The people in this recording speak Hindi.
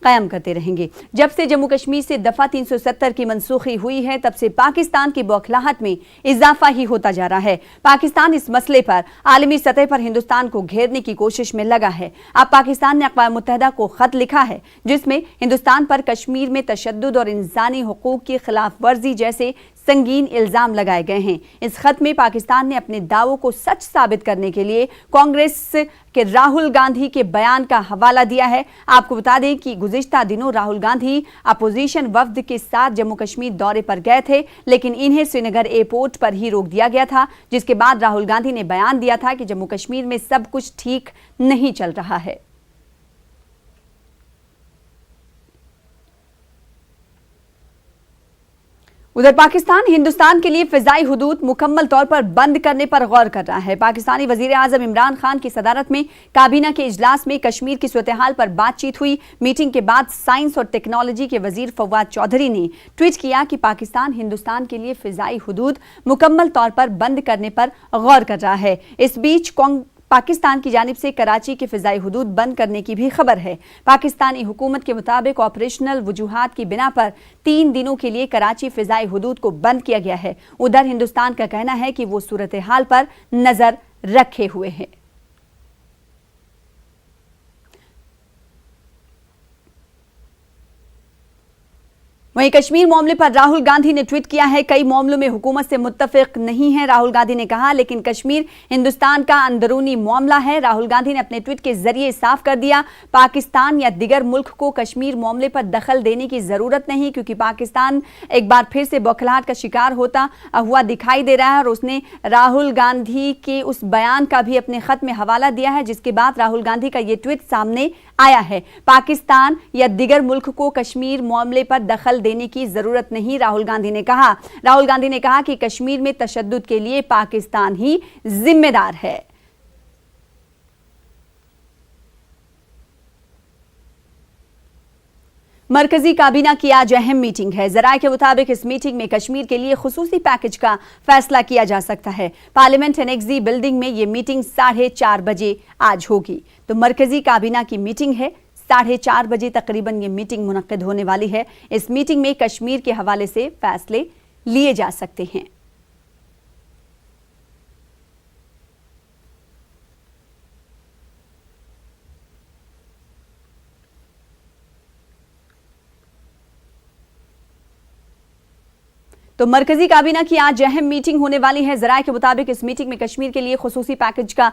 कायम करते रहेंगे। जब से जम्मू कश्मीर से दफा 370 की मनसूखी हुई है तब से पाकिस्तान की बौखलाहट में इजाफा ही होता जा रहा है। पाकिस्तान इस मसले पर आलमी सतह पर हिंदुस्तान को घेरने की कोशिश में लगा है। अब पाकिस्तान ने अक़वाम मुत्तहिदा को खत लिखा है जिसमें हिंदुस्तान पर कश्मीर में तशद्दुद और इंसानी हुकूक की खिलाफ वर्जी जैसे संगीन इल्जाम लगाए गए हैं। इस खत में पाकिस्तान ने अपने दावों को सच साबित करने के लिए कांग्रेस के राहुल गांधी के बयान का हवाला दिया है। आपको बता दें कि गुज़िश्ता दिनों राहुल गांधी अपोजिशन वफ्द के साथ जम्मू कश्मीर दौरे पर गए थे, लेकिन इन्हें श्रीनगर एयरपोर्ट पर ही रोक दिया गया था, जिसके बाद राहुल गांधी ने बयान दिया था कि जम्मू कश्मीर में सब कुछ ठीक नहीं चल रहा है। उधर पाकिस्तान हिंदुस्तान के लिए फिजाई हुदूद मुकम्मल तौर पर बंद करने पर गौर कर रहा है। पाकिस्तानी वजीर आजम इमरान खान की सदारत में काबीना के इजलास में कश्मीर की सूरत हाल पर बातचीत हुई। मीटिंग के बाद साइंस और टेक्नोलॉजी के वजीर फवाद चौधरी ने ट्वीट किया कि पाकिस्तान हिंदुस्तान के लिए फिजाई हुदूद मुकम्मल तौर पर बंद करने पर गौर कर रहा है। इस बीच पाकिस्तान की जानिब से कराची के फिजाई हुदूद बंद करने की भी खबर है। पाकिस्तानी हुकूमत के मुताबिक ऑपरेशनल वजूहात की बिना पर 3 दिनों के लिए कराची फिजाई हुदूद को बंद किया गया है। उधर हिंदुस्तान का कहना है कि वो सूरत हाल पर नजर रखे हुए हैं। वहीं कश्मीर मामले पर राहुल गांधी ने ट्वीट किया है, कई मामलों में हुकूमत से मुत्तफिक नहीं है। राहुल गांधी ने कहा, लेकिन कश्मीर हिंदुस्तान का अंदरूनी मामला है। राहुल गांधी ने अपने ट्वीट के जरिए साफ कर दिया, पाकिस्तान या दिगर मुल्क को कश्मीर मामले पर दखल देने की जरूरत नहीं, क्योंकि पाकिस्तान एक बार फिर से बौखलाहट का शिकार होता हुआ दिखाई दे रहा है। और उसने राहुल गांधी के उस बयान का भी अपने खत में हवाला दिया है, जिसके बाद राहुल गांधी का यह ट्वीट सामने आया है। पाकिस्तान या दिगर मुल्क को कश्मीर मामले पर दखल देने की जरूरत नहीं, राहुल गांधी ने कहा। राहुल गांधी ने कहा कि कश्मीर में तशद्दुद के लिए पाकिस्तान ही जिम्मेदार है। मरकजी काबीना की आज अहम मीटिंग है। जराये के मुताबिक इस मीटिंग में कश्मीर के लिए खुसूसी पैकेज का फैसला किया जा सकता है। पार्लियामेंट एनेक्सी बिल्डिंग में यह मीटिंग 4:30 बजे आज होगी। तो मरकजी काबीना की मीटिंग है, 4:30 बजे तकरीबन ये मीटिंग मुनक्किद होने वाली है। इस मीटिंग में कश्मीर के हवाले से फैसले लिए जा सकते हैं। तो मरकजी काबीना की आज अहम मीटिंग होने वाली है। जराये के मुताबिक इस मीटिंग में कश्मीर के लिए खुसूसी पैकेज का